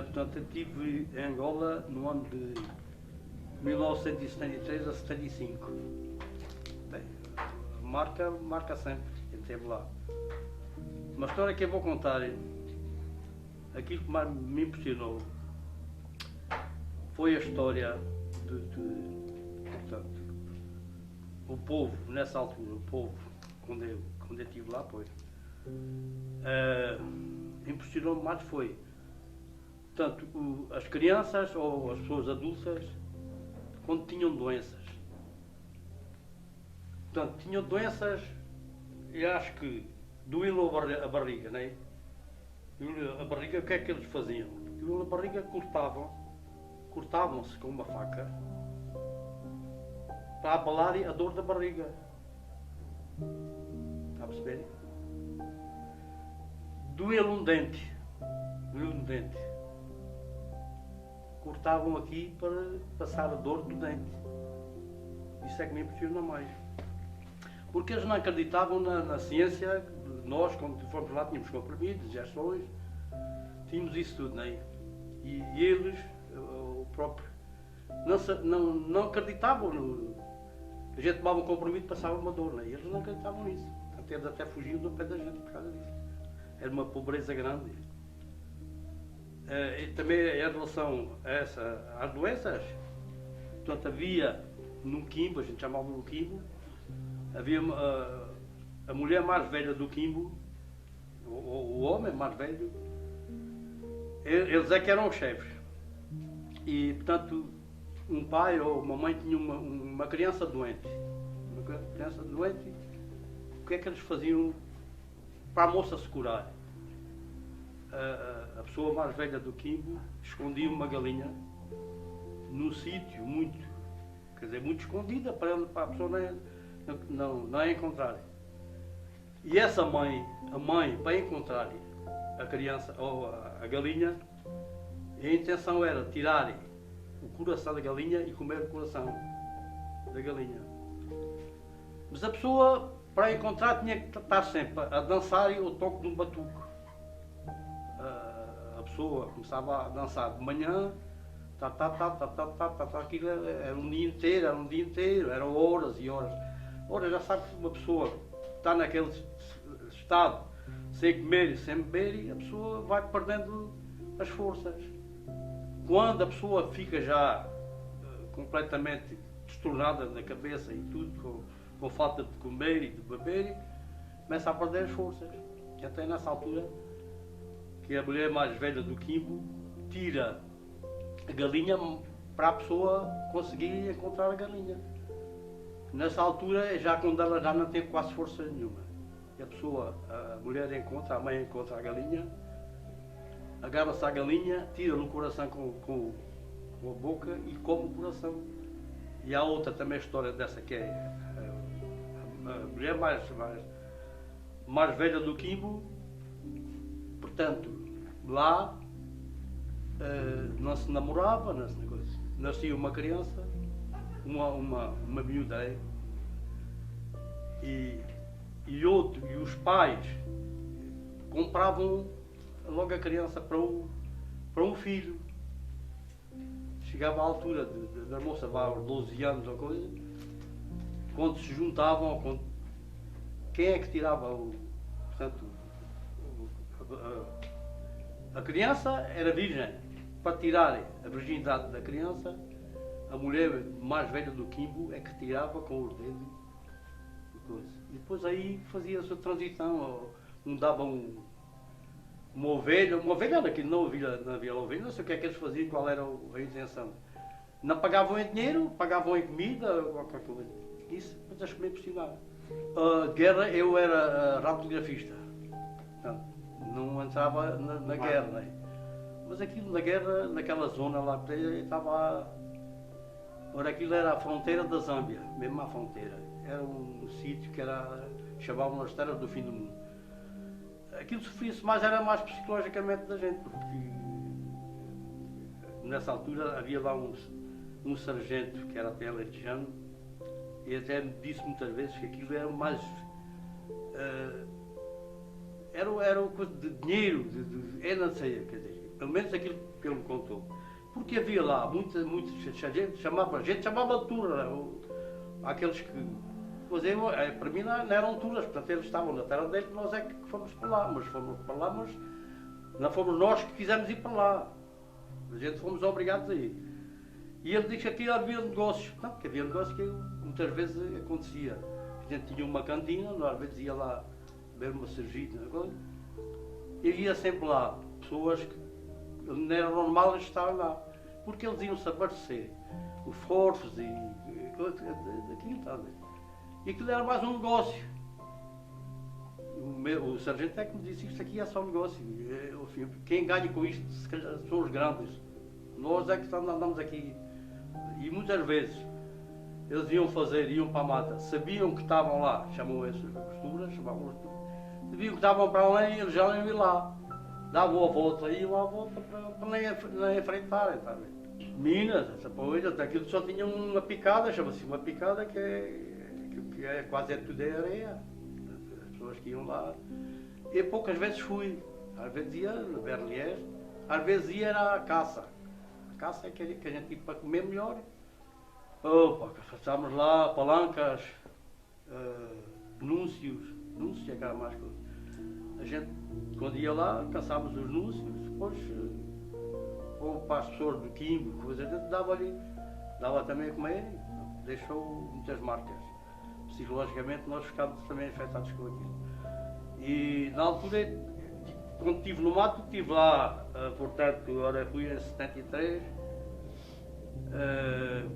Portanto, eu estive em Angola no ano de 1973 a 75. Bem, marca sempre quem esteve lá. Uma história que eu vou contar, aquilo que mais me impressionou foi a história portanto, o povo, nessa altura, o povo, quando eu estive lá, pois, impressionou-me mais foi, portanto, as crianças ou as pessoas adultas, quando tinham doenças. Portanto, tinham doenças, eu acho que doíam a barriga, não é? A barriga, o que é que eles faziam? Doíam a barriga, cortavam-se com uma faca para abalarem a dor da barriga. Está a perceber? Doeu um dente. Cortavam aqui para passar a dor do dente. Isso é que me impressiona mais. Porque eles não acreditavam na ciência. Nós, quando fomos lá, tínhamos comprimidos, injeções, tínhamos isso tudo, não é? E eles, o próprio, não acreditavam. A gente tomava um comprimido e passava uma dor, não é? Eles não acreditavam nisso. Portanto, eles até fugiam do pé da gente por causa disso. Era uma pobreza grande. E também em relação a às doenças, portanto, havia num quimbo, a gente chamava no quimbo, havia a mulher mais velha do quimbo, o homem mais velho, eles é que eram os chefes. E, portanto, um pai ou uma mãe tinha uma criança doente. O que é que eles faziam para a moça se curar? A pessoa mais velha do quimbo escondia uma galinha num sítio muito escondida para a pessoa não a encontrar. E essa mãe, a mãe, para encontrar a criança ou a galinha, a intenção era tirar o coração da galinha e comer o coração da galinha. Mas a pessoa, para encontrar, tinha que estar sempre a dançar o toque de um batuque. A pessoa começava a dançar de manhã, aquilo era um dia inteiro, eram horas e horas. Ora, já sabe que uma pessoa está naquele estado, sem comer e sem beber, e a pessoa vai perdendo as forças. Quando a pessoa fica já completamente destornada na cabeça e tudo, com falta de comer e de beber, começa a perder as forças. E até nessa altura, que a mulher mais velha do quimbo tira a galinha para a pessoa conseguir encontrar a galinha. Nessa altura, já quando ela já não tem quase força nenhuma. E a mulher encontra, a mãe encontra a galinha, agarra-se à galinha, tira-lhe o coração com a boca e come o coração. E há outra também história dessa, que é a mulher mais velha do quimbo. Portanto, lá não se namorava, não se negócio. Nascia uma criança, uma miúda, e os pais compravam logo a criança para um filho. Chegava à altura da moça, aos 12 anos ou coisa, quando se juntavam, quem é que tirava portanto, a criança era virgem. Para tirar a virgindade da criança, a mulher mais velha do quimbo é que tirava com os dedos e coisa. E depois aí fazia-se a transição, dava uma ovelha daquilo, não havia ovelha, não sei o que é que eles faziam, qual era a intenção. Não pagavam em dinheiro, pagavam em comida, ou qualquer coisa. Isso, mas acho que me impressionava. A guerra, eu era radiografista. Portanto, não entrava na guerra, não é? Mas aquilo na guerra, naquela zona lá, estava. Ora, aquilo era a fronteira da Zâmbia, mesmo à fronteira. Era um sítio que chamavam as terras do fim do mundo. Aquilo sofria-se mais, era mais psicologicamente da gente, porque nessa altura havia lá um sargento que era até alentejano, e até me disse muitas vezes que aquilo era mais. Era coisa de dinheiro, não sei, quer dizer, pelo menos aquilo que ele me contou. Porque havia lá muita gente, chamava turra, aqueles que, pois para mim não eram turras, portanto eles estavam na terra dele, nós é que fomos para lá, mas não fomos nós que quisemos ir para lá. A gente fomos obrigados a ir. E ele disse que aqui havia negócios. Não, que havia negócios que muitas vezes acontecia. A gente tinha uma cantina, nós às vezes ia lá beber uma cervejita, e ia sempre lá pessoas que não era normal estar lá, porque eles iam se abastecer, os forços e daquilo, está a ver? E aquilo era mais um negócio. O sargento é que me disse, isto aqui é só um negócio. Quem ganha com isto são os grandes. Nós é que andamos aqui. E muitas vezes eles iam para a mata, sabiam que estavam lá, chamam essas costuras, sabiam que estavam para além, eles já iam ir lá. Davam a volta, iam à volta para nem enfrentarem, está a ver? Minas, essa coisa, daquilo só tinha uma picada, chama-se uma picada que é quase tudo é areia. As pessoas que iam lá. E poucas vezes fui. Às vezes ia no Berlier, às vezes ia à caça. A caça é que a gente ia para comer melhor. Opa, estávamos lá, palancas, núncios é que era mais coisa. A gente, quando ia lá, caçávamos os núncios, depois, ou para as pessoas do Quimbo, coisa, a gente dava também a comer, deixou muitas marcas. Psicologicamente nós ficámos também afetados com aquilo. E na altura, quando estive no mato, estive lá, portanto, agora fui em 73,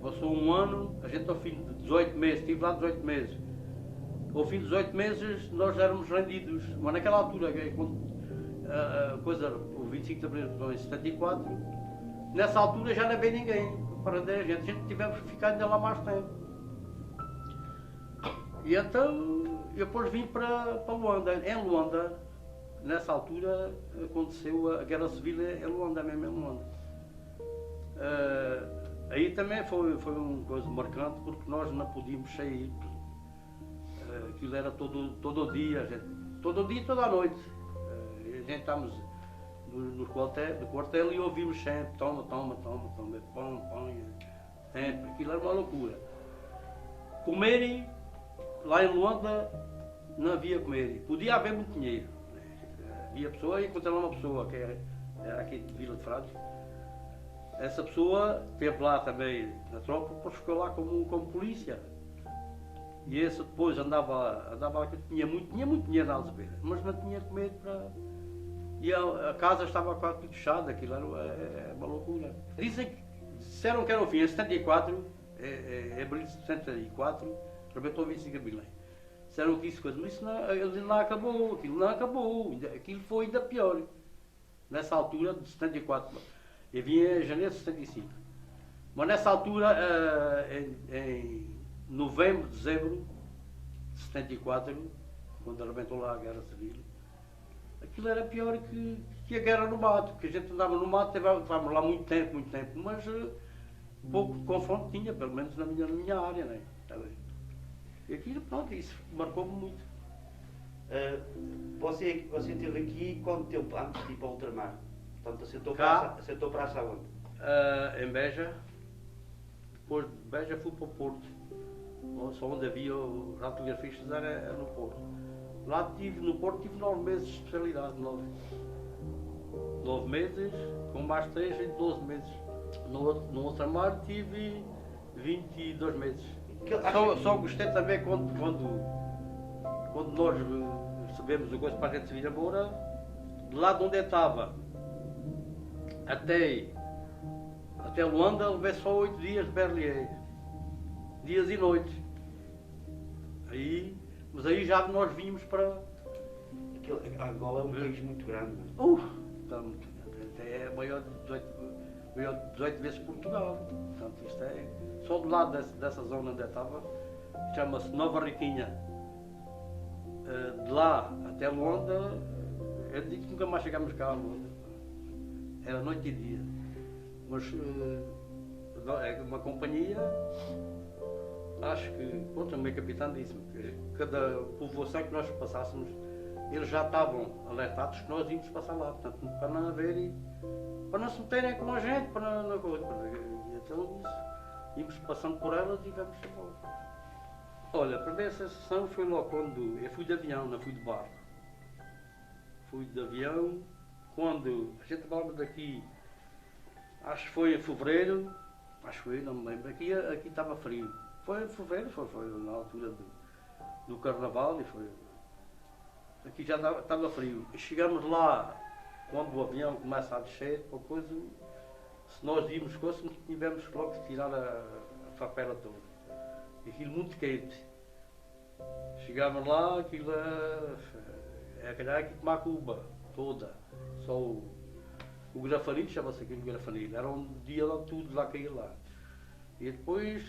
passou um ano, a gente ao fim de 18 meses, estive lá 18 meses. Ao fim de 18 meses nós éramos rendidos, mas naquela altura, o 25 de abril de 74, nessa altura já não havia ninguém para render a gente tivemos que ficar ainda lá mais tempo. E então, eu depois vim para Luanda. Em Luanda, nessa altura, aconteceu a Guerra Civil em Luanda, mesmo em Luanda. Aí também foi uma coisa marcante, porque nós não podíamos sair. Aquilo era todo o dia, todo o dia e toda a noite. A gente estávamos no quartel e ouvimos sempre, toma, pão, sempre. Aquilo era uma loucura. Comerem, lá em Luanda não havia comer. Podia haver muito dinheiro. Havia pessoa, e encontrei uma pessoa que era aqui de Vila de Frades. Essa pessoa esteve lá também na tropa, depois ficou lá como polícia. E esse depois andava lá, que tinha muito dinheiro na Azevedo, mas não tinha comer para... E a casa estava quase tudo fechada, aquilo era uma loucura. Disseram que era o fim, em 74, abril de 74, rebentou 25 de abril. Disseram que isso coisa, mas isso não acabou, aquilo não acabou, aquilo foi ainda pior. Nessa altura de 74, eu vim em janeiro de 75. Mas nessa altura, em novembro, dezembro de 74, quando arrebentou lá a Guerra Civil, aquilo era pior que a guerra no mato, porque a gente andava no mato, estávamos lá muito tempo, mas pouco confronto tinha, pelo menos na minha área, né? E aquilo, pronto, isso marcou-me muito. Você esteve aqui quanto tempo antes de ir para o ultramar? Portanto, assentou para onde? Em Beja. Depois de Beja fui para o Porto. Só onde havia os radiografistas era no Porto. Lá no Porto tive 9 meses de especialidade, 9 meses, com mais 3 e 12 meses. No ultramar tive 22 meses. Só gostei também quando nós recebemos o gosto para a gente vir embora, de lá de onde eu estava até Luanda, levei só 8 dias de Berlier, dias e noites. Mas aí já nós vínhamos para... Angola é um país muito grande. Está muito grande. É maior de 18 vezes Portugal. Portanto, isto é... Só do lado dessa zona onde eu estava, chama-se Nova Riquinha. De lá até Luanda, eu digo que nunca mais chegámos cá a Luanda. Era noite e dia. Mas é uma companhia, acho que, pronto, o meu capitão disse-me que cada povoação que nós passássemos, eles já estavam alertados que nós íamos passar lá, portanto, para não haver para não se meterem com a gente, para não coisa. Então íamos passando por elas e vamos embora. Olha, a primeira sensação foi logo quando eu fui de avião, não fui de barco. Fui de avião quando a gente estava daqui, acho que foi em fevereiro, acho que foi, não me lembro, aqui estava frio. Foi em fevereiro, foi na altura do carnaval e foi. Aqui já estava frio. E chegamos lá, quando o avião começa a descer, por coisa, se nós vimos coisas, tivemos logo que tirar a fapela toda. Aquilo muito quente. Chegámos lá, aquilo é calhar que tomar Cuba toda. Só o grafanito, chama-se aquilo grafanito. Era um dia lá tudo lá caía lá. E depois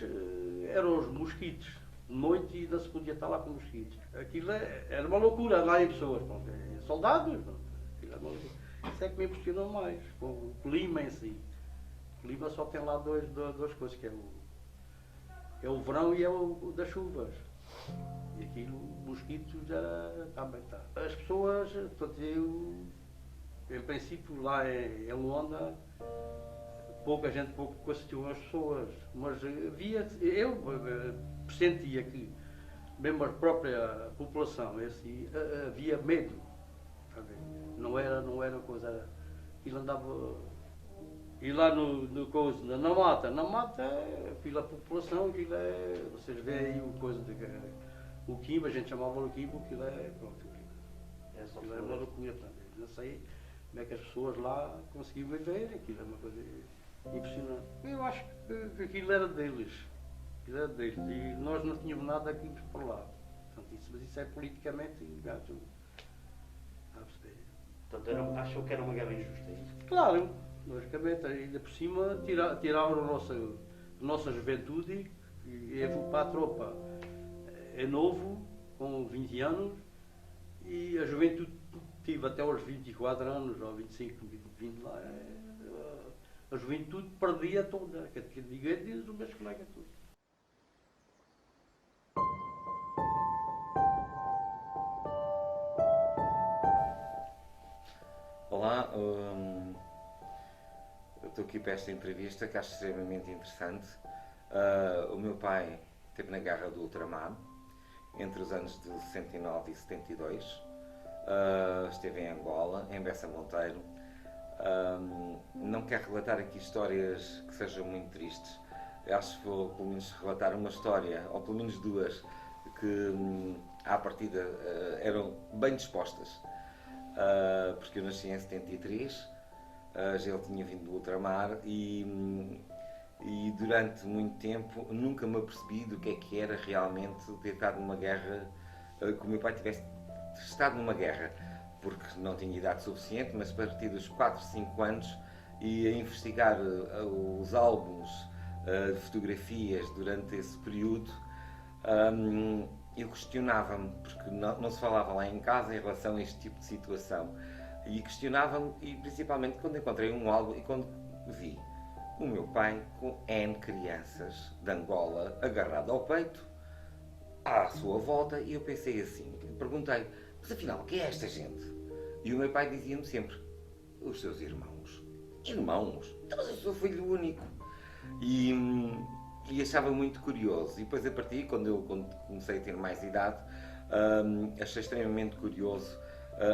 eram os mosquitos. De noite ainda se podia estar lá com mosquitos. Aquilo era uma loucura lá em pessoas. Pronto. Soldados, pronto. Aquilo é uma loucura. Isso é que me impressionou mais. O clima em si. O clima só tem lá duas coisas, que é o verão e é o das chuvas. E aquilo, mosquitos, também está. As pessoas, portanto, em princípio, lá em Luanda, pouca gente questionou as pessoas, mas eu sentia que, mesmo a própria população, havia medo. Não era coisa. Aquilo andava. E lá na mata, aquilo a população, aquilo vocês veem aí o coisa o Quimbo, a gente chamava o Quimbo, aquilo pronto, aquilo é uma loucura também. Não sei como é que as pessoas lá conseguiam viver, aquilo é uma coisa impressionante. Eu acho que aquilo era deles, e nós não tínhamos nada aqui por lá. Portanto, mas isso é politicamente gato. Portanto, achou que era uma guerra injusta, é isso? Claro, logicamente, ainda por cima tiraram a nossa juventude, e eu fui para a tropa. É novo, com 20 anos, e a juventude tive até aos 24 anos, ou 25, 20 lá, a juventude perdia toda, que ninguém diz os meus colegas todos. Olá, eu estou aqui para esta entrevista que acho extremamente interessante. O meu pai esteve na Guerra do Ultramar, entre os anos de 69 e 72. Esteve em Angola, em Bessa Monteiro. Não quero relatar aqui histórias que sejam muito tristes. Acho que vou pelo menos relatar uma história, ou pelo menos duas, que à partida eram bem dispostas. Porque eu nasci em 73, já ele tinha vindo do ultramar e durante muito tempo nunca me apercebi do que era realmente ter estado numa guerra, que o meu pai tivesse estado numa guerra, porque não tinha idade suficiente, mas a partir dos 4, 5 anos e a investigar os álbuns de fotografias durante esse período, eu questionava-me, porque não se falava lá em casa em relação a este tipo de situação, e questionava-me, e principalmente quando encontrei um álbum e quando vi o meu pai com N crianças de Angola agarrado ao peito, à sua volta, e eu pensei assim, perguntei, mas afinal, quem é esta gente? E o meu pai dizia-me sempre, os seus irmãos. Irmãos? Então, mas eu sou filho único. E achava muito curioso. E depois a partir, quando comecei a ter mais idade, achei extremamente curioso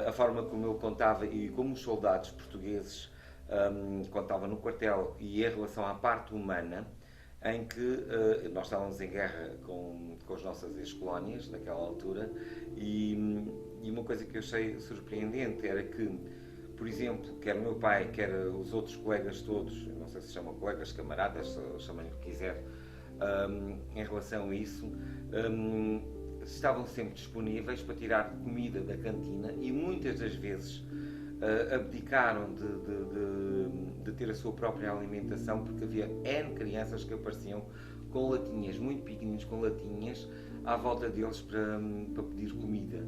a forma como ele contava e como os soldados portugueses contavam no quartel e em relação à parte humana, em que nós estávamos em guerra com as nossas ex-colónias naquela altura, e uma coisa que eu achei surpreendente era que, por exemplo, quer o meu pai, quer os outros colegas todos, não sei se chamam colegas, camaradas, chamem-lhe o que quiser, em relação a isso, estavam sempre disponíveis para tirar comida da cantina e muitas das vezes abdicaram de ter a sua própria alimentação, porque havia N crianças que apareciam com latinhas, muito pequeninos, com latinhas à volta deles para pedir comida.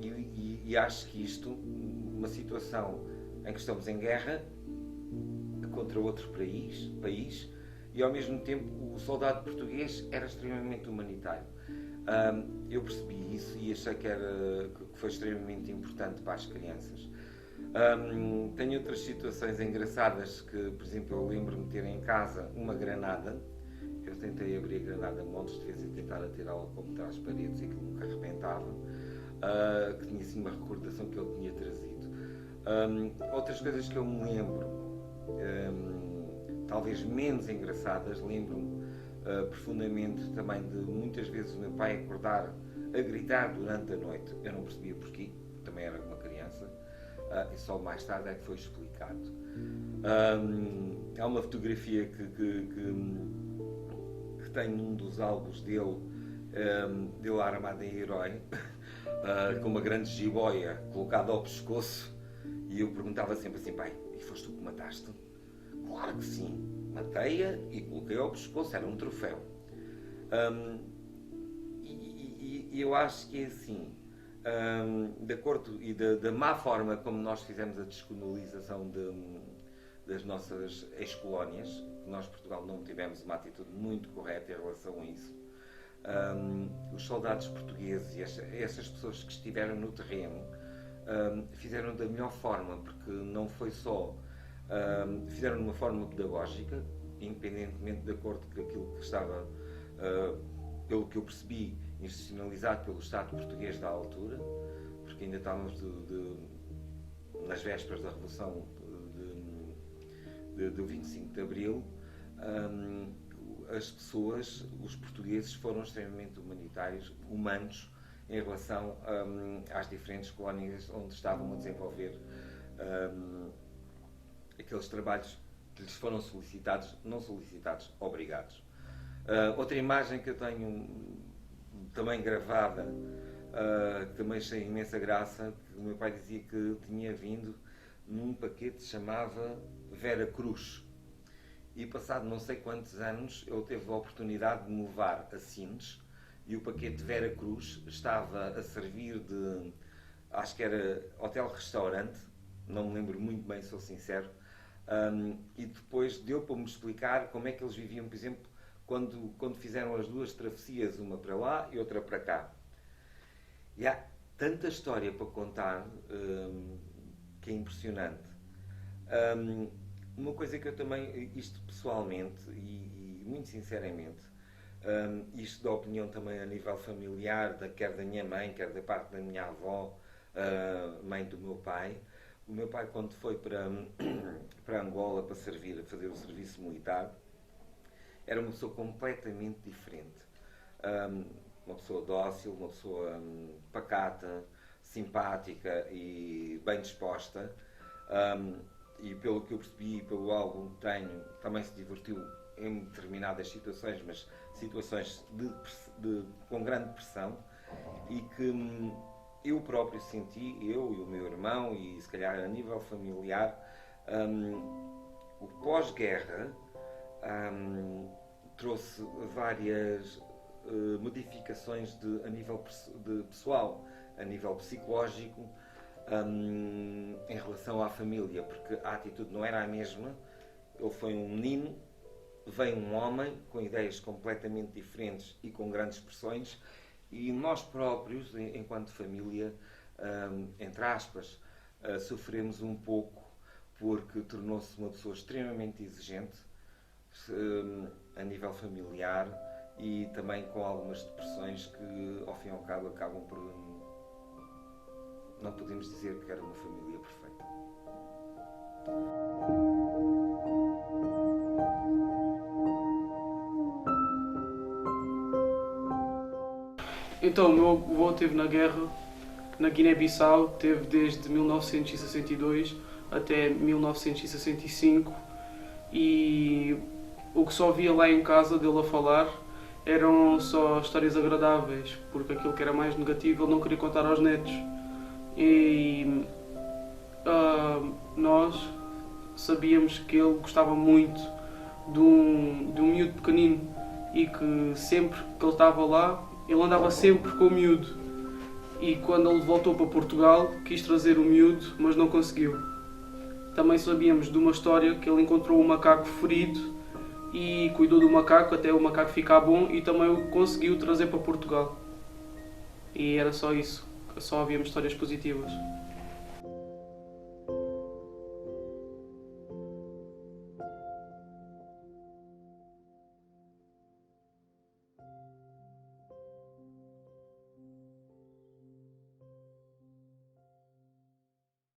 E acho que isto, uma situação em que estamos em guerra contra outro país, e ao mesmo tempo o soldado português era extremamente humanitário. Eu percebi isso e achei que foi extremamente importante para as crianças. Tenho outras situações engraçadas que, por exemplo, eu lembro-me de ter em casa uma granada. Eu tentei abrir a granada montes de vezes e tentar atirá-la contra as paredes e aquilo nunca arrebentava. Que tinha assim uma recordação que ele tinha trazido. Outras coisas que eu me lembro, talvez menos engraçadas, lembro-me profundamente também de muitas vezes o meu pai acordar a gritar durante a noite. Eu não percebia porquê, também era uma criança, e só mais tarde é que foi explicado. Há uma fotografia que tenho num dos álbuns dele, dele armado em herói, com uma grande jiboia colocada ao pescoço, e eu perguntava sempre assim: pai, e foste tu que mataste? Claro que sim, matei-a e coloquei ao pescoço, era um troféu. E eu acho que é assim, de acordo e da má forma como nós fizemos a descolonização das nossas ex-colónias, nós, Portugal, não tivemos uma atitude muito correta em relação a isso. Os soldados portugueses e essas pessoas que estiveram no terreno fizeram da melhor forma, porque não foi só fizeram de uma forma pedagógica, independentemente de acordo com aquilo que estava, pelo que eu percebi, institucionalizado pelo Estado português da altura, porque ainda estávamos nas vésperas da Revolução do 25 de Abril. As pessoas, os portugueses, foram extremamente humanos em relação às diferentes colónias onde estavam a desenvolver aqueles trabalhos que lhes foram solicitados, não solicitados, obrigados. Outra imagem que eu tenho também gravada, que também achei imensa graça, que o meu pai dizia que tinha vindo num paquete que se chamava Vera Cruz. E passado não sei quantos anos, ele teve a oportunidade de me levar a Sines, e o paquete de Vera Cruz estava a servir de, acho que era hotel-restaurante, não me lembro muito bem, sou sincero, e depois deu para me explicar como é que eles viviam, por exemplo, quando fizeram as duas travessias, uma para lá e outra para cá. E há tanta história para contar, que é impressionante. Uma coisa que eu também, isto pessoalmente e muito sinceramente, isto da opinião também a nível familiar, quer da minha mãe, quer da parte da minha avó, mãe do meu pai. O meu pai, quando foi para Angola para servir, a fazer o serviço militar, era uma pessoa completamente diferente. Uma pessoa dócil, uma pessoa pacata, simpática e bem disposta. E pelo que eu percebi, pelo álbum que tenho, também se divertiu em determinadas situações, mas situações com grande pressão, e que eu próprio senti, eu e o meu irmão, e se calhar a nível familiar, o pós-guerra trouxe várias modificações a nível pessoal, a nível psicológico, em relação à família, porque a atitude não era a mesma. Ele foi um menino, veio um homem com ideias completamente diferentes e com grandes pressões, e nós próprios, enquanto família, entre aspas, sofremos um pouco, porque tornou-se uma pessoa extremamente exigente a nível familiar, e também com algumas depressões que, ao fim e ao cabo, acabam por... Não podemos dizer que era uma família perfeita. Então, o meu avô esteve na guerra, na Guiné-Bissau, teve desde 1962 até 1965, e o que só via lá em casa dele a falar eram só histórias agradáveis, porque aquilo que era mais negativo ele não queria contar aos netos. E nós sabíamos que ele gostava muito de um miúdo pequenino, e que sempre que ele estava lá, ele andava sempre com o miúdo. E quando ele voltou para Portugal, quis trazer o miúdo, mas não conseguiu. Também sabíamos de uma história que ele encontrou um macaco ferido e cuidou do macaco até o macaco ficar bom, e também o conseguiu trazer para Portugal. E era só isso, só havíamos histórias positivas.